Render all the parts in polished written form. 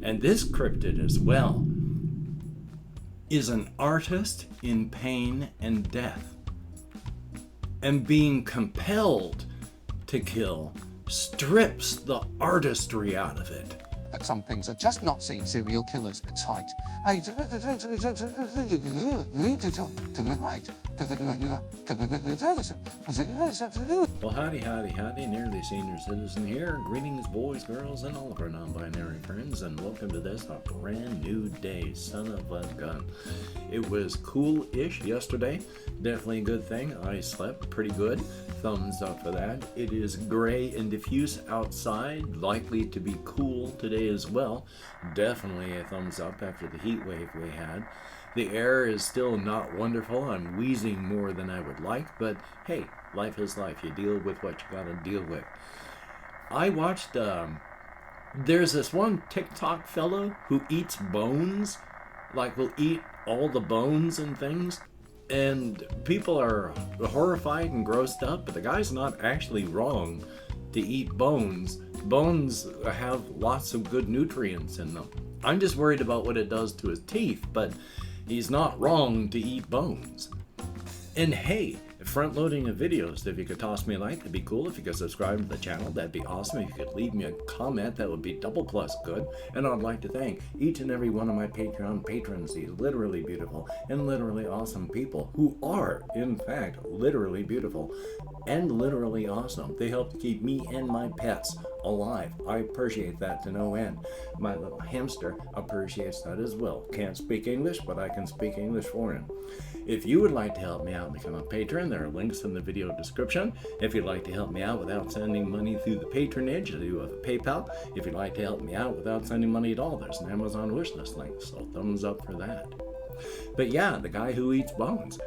and this cryptid as well, is an artist in pain and death. And being compelled to kill strips the artistry out of it. But some things are just not seen serial killers at sight. Well, howdy, Nearly Senior Citizen here. Greetings, boys, girls, and all of our non-binary friends, and welcome to this, a brand new day, son of a gun. It was cool-ish yesterday. Definitely a good thing. I slept pretty good. Thumbs up for that. It is gray and diffuse outside, likely to be cool today as well. Definitely a thumbs up after the heat wave we had. The air is still not wonderful. I'm wheezing more than I would like, but hey, life is life. You deal with what you gotta deal with. I watched, there's this one TikTok fellow who eats bones, like will eat all the bones and things. And people are horrified and grossed up, but the guy's not actually wrong to eat bones. Bones have lots of good nutrients in them. I'm just worried about what it does to his teeth, but he's not wrong to eat bones. And hey, front loading of videos, if you could toss me a like, that'd be cool. If you could subscribe to the channel, that'd be awesome. If you could leave me a comment, that would be double plus good. And I'd like to thank each and every one of my Patreon patrons, these literally beautiful and literally awesome people who are, in fact, literally beautiful and literally awesome. They help to keep me and my pets alive. I appreciate that to no end. My little hamster appreciates that as well. Can't speak English, but I can speak English for him. If you would like to help me out and become a patron, there are links in the video description. If you'd like to help me out without sending money through the patronage, I do have a PayPal. If you'd like to help me out without sending money at all, there's an Amazon wishlist link, so thumbs up for that. But yeah, the guy who eats bones,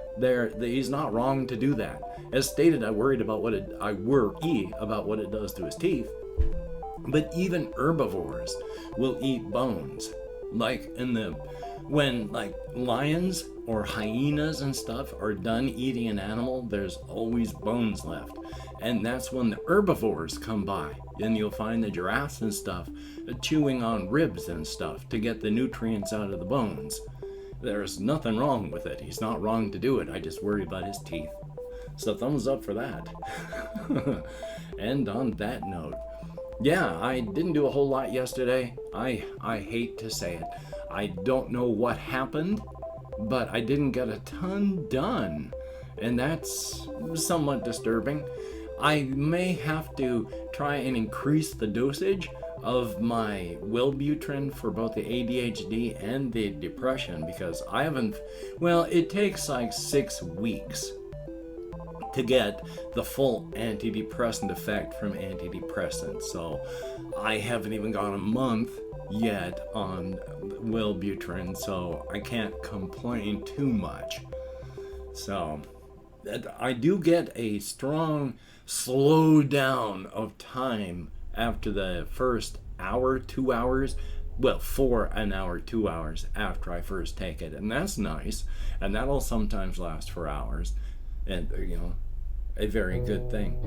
he's not wrong to do that. As stated, I worry about what it does to his teeth. But even herbivores will eat bones. When lions or hyenas and stuff are done eating an animal, there's always bones left. And that's when the herbivores come by. And you'll find the giraffes and stuff chewing on ribs and stuff to get the nutrients out of the bones. There's nothing wrong with it. He's not wrong to do it. I just worry about his teeth. So thumbs up for that. And on that note, yeah, I didn't do a whole lot yesterday. I hate to say it. I don't know what happened, but I didn't get a ton done. And that's somewhat disturbing. I may have to try and increase the dosage of my Wellbutrin for both the ADHD and the depression, because it takes like 6 weeks to get the full antidepressant effect from antidepressants. So I haven't even gone a month yet on Wellbutrin, so I can't complain too much. So I do get a strong slow down of time after the first hour, 2 hours, for an hour, 2 hours after I first take it. And that's nice. And that'll sometimes last for hours. And, a very good thing.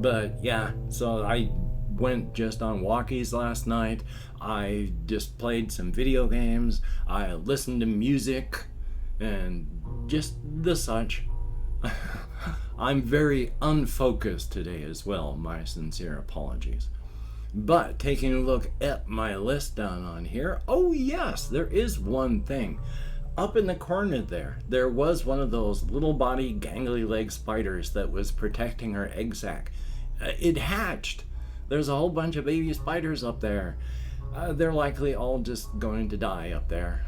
But yeah, so I went just on walkies last night. I just played some video games. I listened to music and just the such. I'm very unfocused today as well. My sincere apologies. But taking a look at my list down on here, oh yes, there is one thing. Up in the corner there was one of those little body gangly leg spiders that was protecting her egg sac. It hatched. There's a whole bunch of baby spiders up there. They're likely all just going to die up there.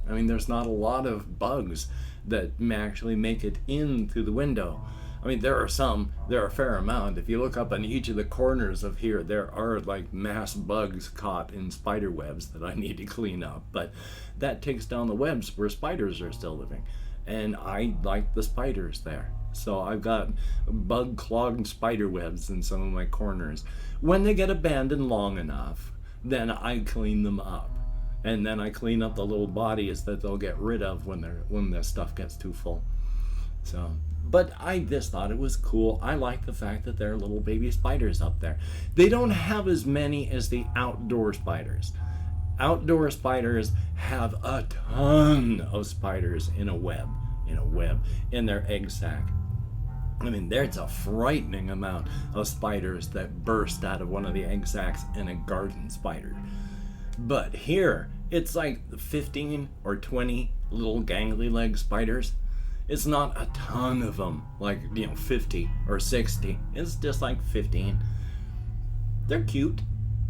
I mean, there's not a lot of bugs that actually make it in through the window. I mean, there are a fair amount. If you look up on each of the corners of here, there are like mass bugs caught in spider webs that I need to clean up. But that takes down the webs where spiders are still living. And I like the spiders there. So I've got bug-clogged spider webs in some of my corners. When they get abandoned long enough, then I clean them up. And then I clean up the little bodies that they'll get rid of when the stuff gets too full. So, but I just thought it was cool. I like the fact that there are little baby spiders up there. They don't have as many as the outdoor spiders. Outdoor spiders have a ton of spiders in a web, in their egg sac. I mean, there's a frightening amount of spiders that burst out of one of the egg sacs in a garden spider. But here, it's like 15 or 20 little gangly leg spiders. It's not a ton of them, like, 50 or 60. It's just like 15. They're cute.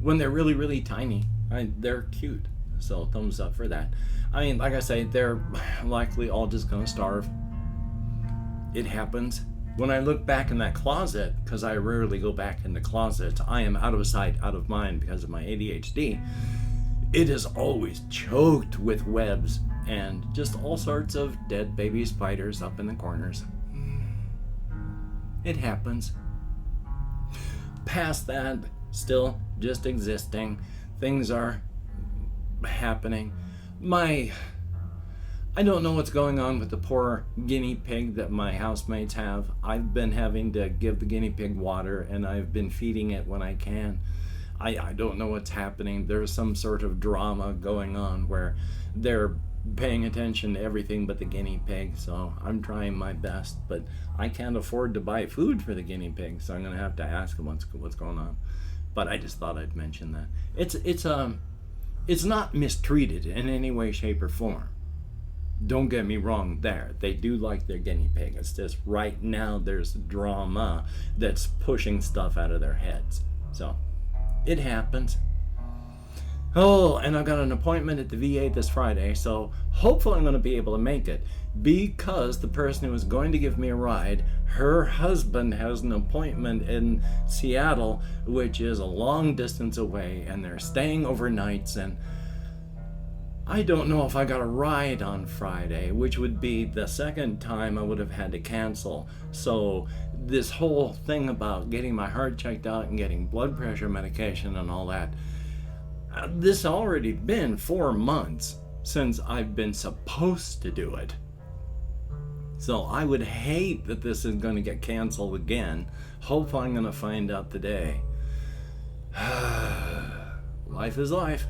When they're really, really tiny, they're cute. So thumbs up for that. I mean, like I say, they're likely all just gonna starve. It happens. When I look back in that closet, because I rarely go back in the closet, I am out of sight, out of mind because of my ADHD. It is always choked with webs and just all sorts of dead baby spiders up in the corners. It happens. Past that, still just existing. Things are happening. I don't know what's going on with the poor guinea pig that my housemates have. I've been having to give the guinea pig water, and I've been feeding it when I can. I don't know what's happening. There's some sort of drama going on where they're paying attention to everything but the guinea pig, so I'm trying my best, but I can't afford to buy food for the guinea pig, so I'm gonna have to ask them what's going on. But I just thought I'd mention that. It's not mistreated in any way, shape, or form. Don't get me wrong there. They do like their guinea pig. It's just right now there's drama that's pushing stuff out of their heads. So, it happens. Oh, and I've got an appointment at the VA this Friday, so hopefully I'm going to be able to make it, because the person who was going to give me a ride, her husband has an appointment in Seattle, which is a long distance away, and they're staying overnights, and I don't know if I got a ride on Friday, which would be the second time I would have had to cancel. So this whole thing about getting my heart checked out and getting blood pressure medication and all that, this already been 4 months since I've been supposed to do it. So I would hate that this is going to get canceled again. Hopefully I'm going to find out today. Life is life.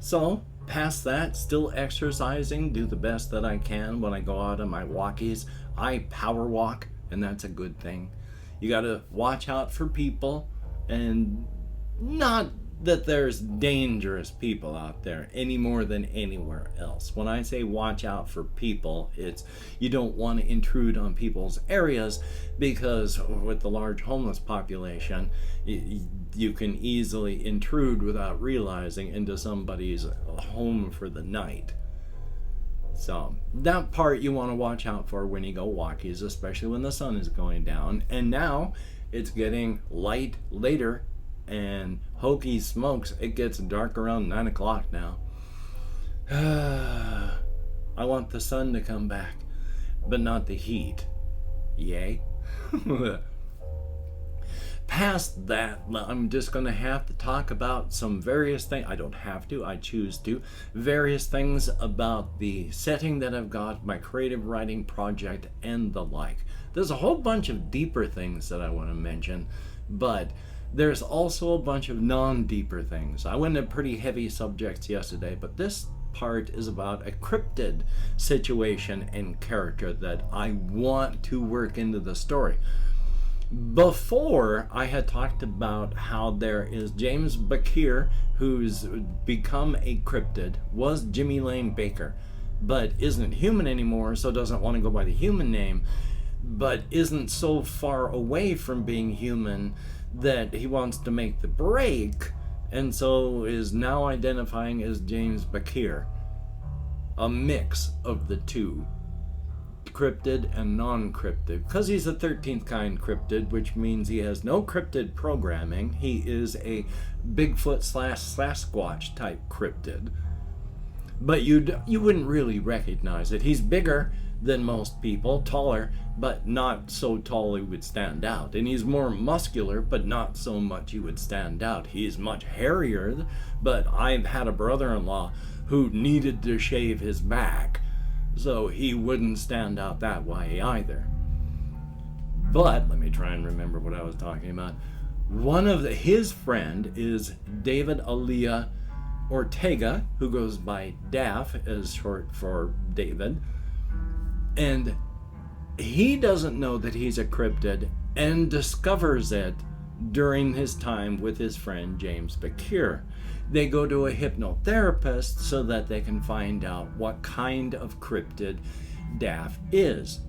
So, past that, still exercising, do the best that I can when I go out on my walkies. I power walk, and that's a good thing. You gotta watch out for people, and not that there's dangerous people out there any more than anywhere else. When I say watch out for people, it's you don't want to intrude on people's areas, because with the large homeless population, you can easily intrude without realizing into somebody's home for the night. So that part you want to watch out for when you go walkies, especially when the sun is going down. And now it's getting light later, and hokey smokes, it gets dark around 9 o'clock now. I want the sun to come back, but not the heat. Yay. Past that, I'm just going to have to talk about some various things. I don't have to, I choose to. Various things about the setting that I've got, my creative writing project, and the like. There's a whole bunch of deeper things that I want to mention, but there's also a bunch of non-deeper things. I went into pretty heavy subjects yesterday, but this part is about a cryptid situation and character that I want to work into the story. Before, I had talked about how there is James Bakir, who's become a cryptid, was Jimmy Lane Baker, but isn't human anymore, so doesn't want to go by the human name, but isn't so far away from being human that he wants to make the break, and so is now identifying as James Bakir, a mix of the two, cryptid and non-cryptid, because he's a 13th kind cryptid, which means he has no cryptid programming. He is a Bigfoot / Sasquatch type cryptid, but you wouldn't really recognize it. He's bigger than most people, taller, but not so tall he would stand out. And he's more muscular, but not so much he would stand out. He's much hairier, but I've had a brother-in-law who needed to shave his back, so he wouldn't stand out that way either. But let me try and remember what I was talking about. His friend is David Aliyah Ortega, who goes by Daff as short for David, and he doesn't know that he's a cryptid and discovers it during his time with his friend James Bakir. They go to a hypnotherapist so that they can find out what kind of cryptid Daff is.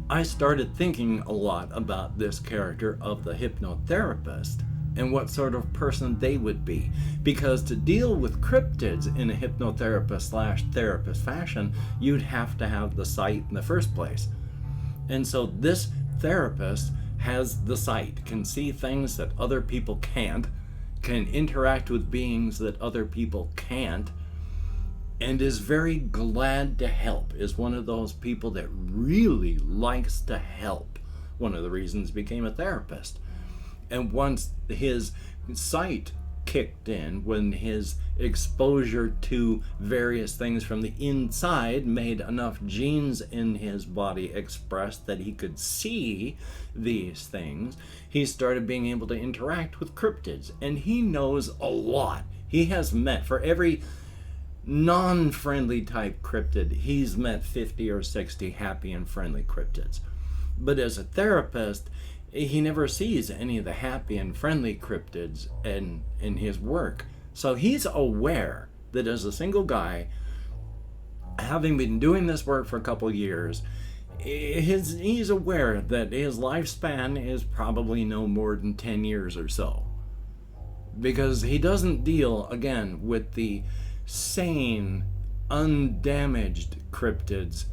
I started thinking a lot about this character of the hypnotherapist and what sort of person they would be, because to deal with cryptids in a hypnotherapist/therapist fashion, you'd have to have the sight in the first place. And so this therapist has the sight, can see things that other people can't, can interact with beings that other people can't, and is very glad to help, is one of those people that really likes to help. One of the reasons he became a therapist. And once his sight kicked in, when his exposure to various things from the inside made enough genes in his body express that he could see these things, he started being able to interact with cryptids. And he knows a lot. He has met, for every non-friendly type cryptid, he's met 50 or 60 happy and friendly cryptids. But as a therapist, he never sees any of the happy and friendly cryptids in his work. So he's aware that as a single guy, having been doing this work for a couple of years, he's aware that his lifespan is probably no more than 10 years or so. Because he doesn't deal, again, with the sane, undamaged cryptids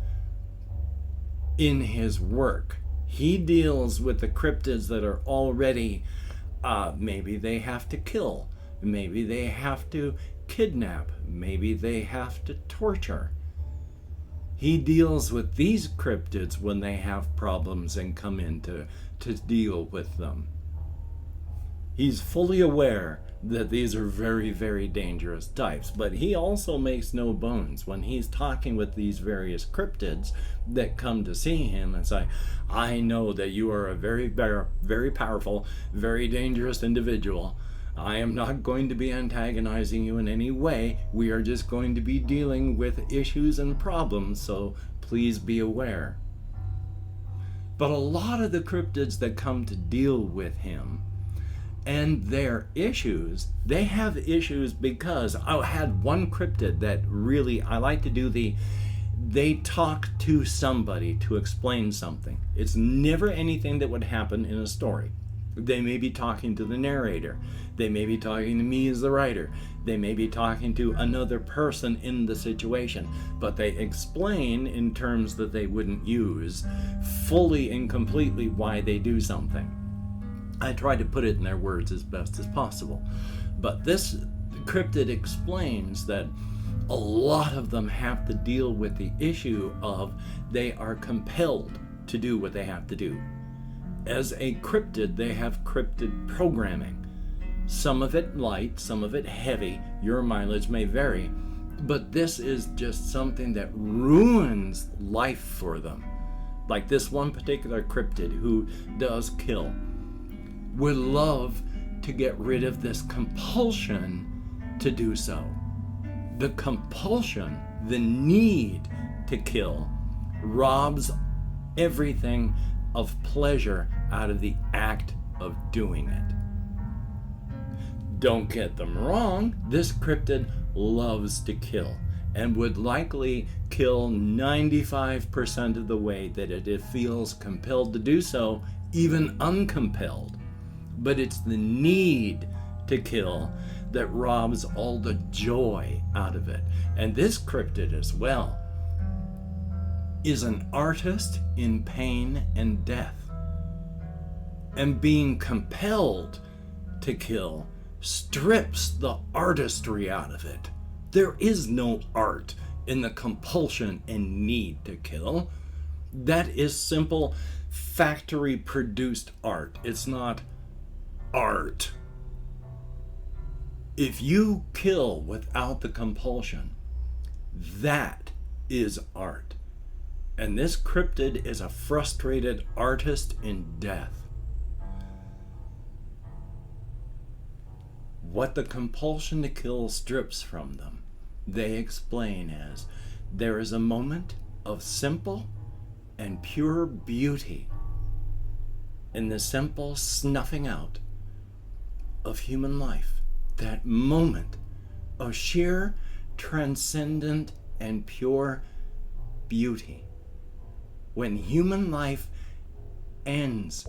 in his work. He deals with the cryptids that are already, maybe they have to kill, maybe they have to kidnap, maybe they have to torture. He deals with these cryptids when they have problems and come in to deal with them. He's fully aware that these are very, very dangerous types, but he also makes no bones when he's talking with these various cryptids that come to see him and say, I know that you are a very, very powerful, very dangerous individual. I am not going to be antagonizing you in any way. We are just going to be dealing with issues and problems, so please be aware. But a lot of the cryptids that come to deal with him and their issues, they have issues because I had one cryptid that really, I like to do they talk to somebody to explain something. It's never anything that would happen in a story. They may be talking to the narrator. They may be talking to me as the writer. They may be talking to another person in the situation, but they explain in terms that they wouldn't use fully and completely why they do something. I try to put it in their words as best as possible. But this cryptid explains that a lot of them have to deal with the issue of they are compelled to do what they have to do. As a cryptid, they have cryptid programming. Some of it light, some of it heavy. Your mileage may vary. But this is just something that ruins life for them. Like this one particular cryptid who does kill would love to get rid of this compulsion to do so. The compulsion, the need to kill, robs everything of pleasure out of the act of doing it. Don't get them wrong, this cryptid loves to kill and would likely kill 95% of the way that it feels compelled to do so, even uncompelled. But it's the need to kill that robs all the joy out of it. And this cryptid as well is an artist in pain and death. And being compelled to kill strips the artistry out of it. There is no art in the compulsion and need to kill. That is simple factory produced art. It's not art. If you kill without the compulsion, that is art. And this cryptid is a frustrated artist in death. what the compulsion to kill strips from them, they explain as there is a moment of simple and pure beauty in the simple snuffing out of human life. That moment of sheer, transcendent, and pure beauty. When human life ends,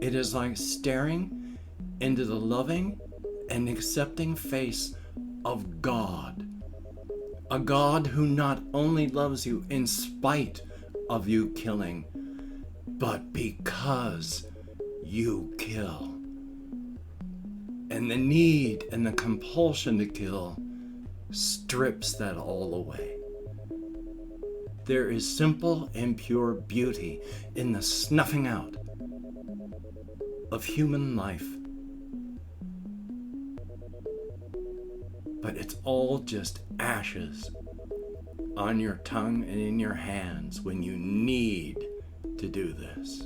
it is like staring into the loving and accepting face of God. A God who not only loves you in spite of you killing, but because you kill. And the need and the compulsion to kill strips that all away. There is simple and pure beauty in the snuffing out of human life. But it's all just ashes on your tongue and in your hands when you need to do this.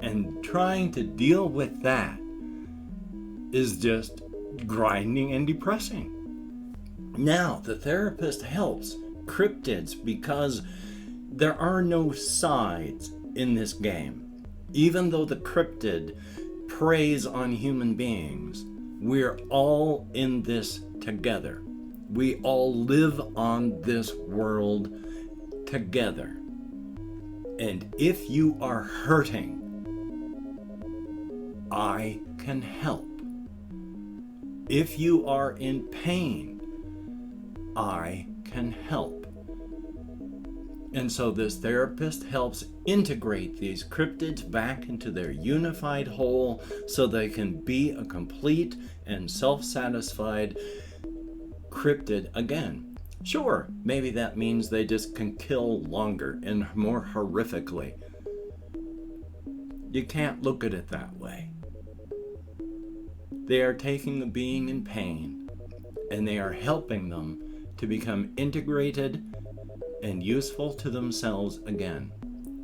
And trying to deal with that is just grinding and depressing. Now, the therapist helps cryptids because there are no sides in this game. Even though the cryptid preys on human beings, we're all in this together. We all live on this world together. And if you are hurting, I can help. If you are in pain, I can help. And so this therapist helps integrate these cryptids back into their unified whole so they can be a complete and self-satisfied cryptid again. Sure, maybe that means they just can kill longer and more horrifically. You can't look at it that way. They are taking the being in pain and they are helping them to become integrated and useful to themselves again.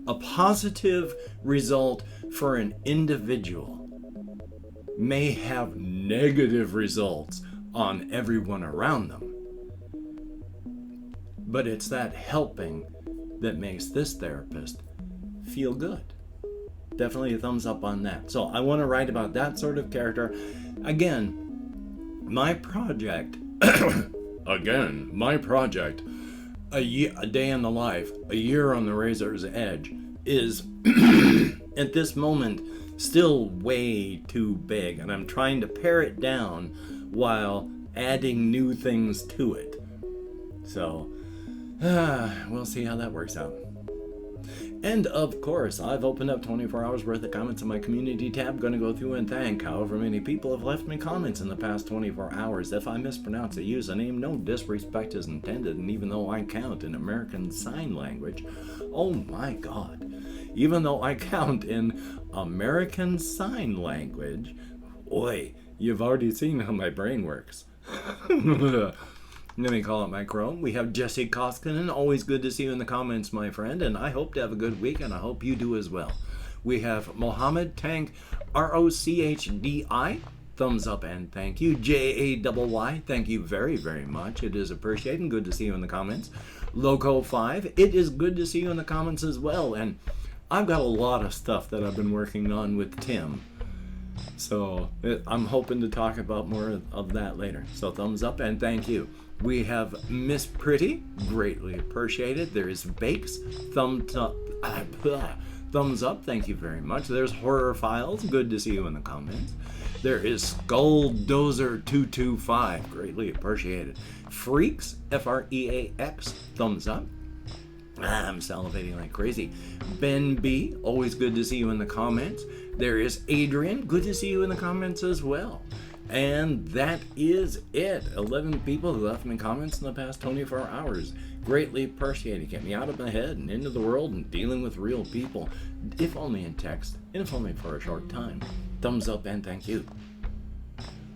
A positive result for an individual may have negative results on everyone around them. But it's that helping that makes this therapist feel good. Definitely a thumbs up on that. So I want to write about that sort of character. Again, my project, a day in the life, a year on the razor's edge, is at this moment still way too big, and I'm trying to pare it down while adding new things to it. So we'll see how that works out. And of course, I've opened up 24 hours worth of comments in my community tab. Going to go through and thank however many people have left me comments in the past 24 hours. If I mispronounce a username, no disrespect is intended. And even though I count in American Sign Language, oh my God, even though I count in American Sign Language, boy, you've already seen how my brain works. Let me call up my Chrome. We have Jesse Koskinen. Always good to see you in the comments, my friend. And I hope to have a good week, and I hope you do as well. We have Mohammed Tank, ROCHDI. Thumbs up and thank you. JAYY. Thank you very, very much. It is appreciated and good to see you in the comments. Loco5. It is good to see you in the comments as well. And I've got a lot of stuff that I've been working on with Tim. So I'm hoping to talk about more of that later. So thumbs up and thank you. We have Miss Pretty, greatly appreciated. There is Bakes, thumbs up, thank you very much. There's Horror Files, good to see you in the comments. There is Skulldozer225, greatly appreciated. Freaks, Freax, thumbs up. I'm salivating like crazy. Ben B, always good to see you in the comments. There is Adrian, good to see you in the comments as well. And that is it. 11 people who left me comments in the past 24 hours. Greatly appreciated. Get me out of my head and into the world and dealing with real people. If only in text, and if only for a short time. Thumbs up and thank you.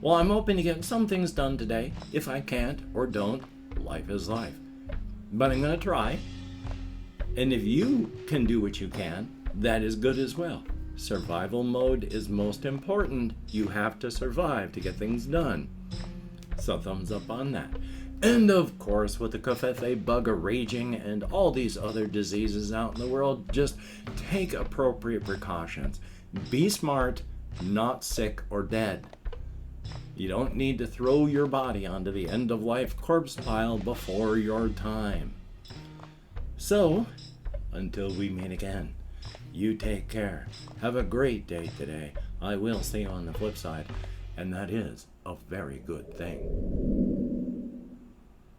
Well, I'm hoping to get some things done today. If I can't or don't, life is life. But I'm going to try. And if you can do what you can, that is good as well. Survival mode is most important. You have to survive to get things done. So thumbs up on that. And of course, with the covfefe bug raging and all these other diseases out in the world, just take appropriate precautions. Be smart, not sick or dead. You don't need to throw your body onto the end-of-life corpse pile before your time. So, until we meet again, you take care. Have a great day today. I will see you on the flip side, and that is a very good thing.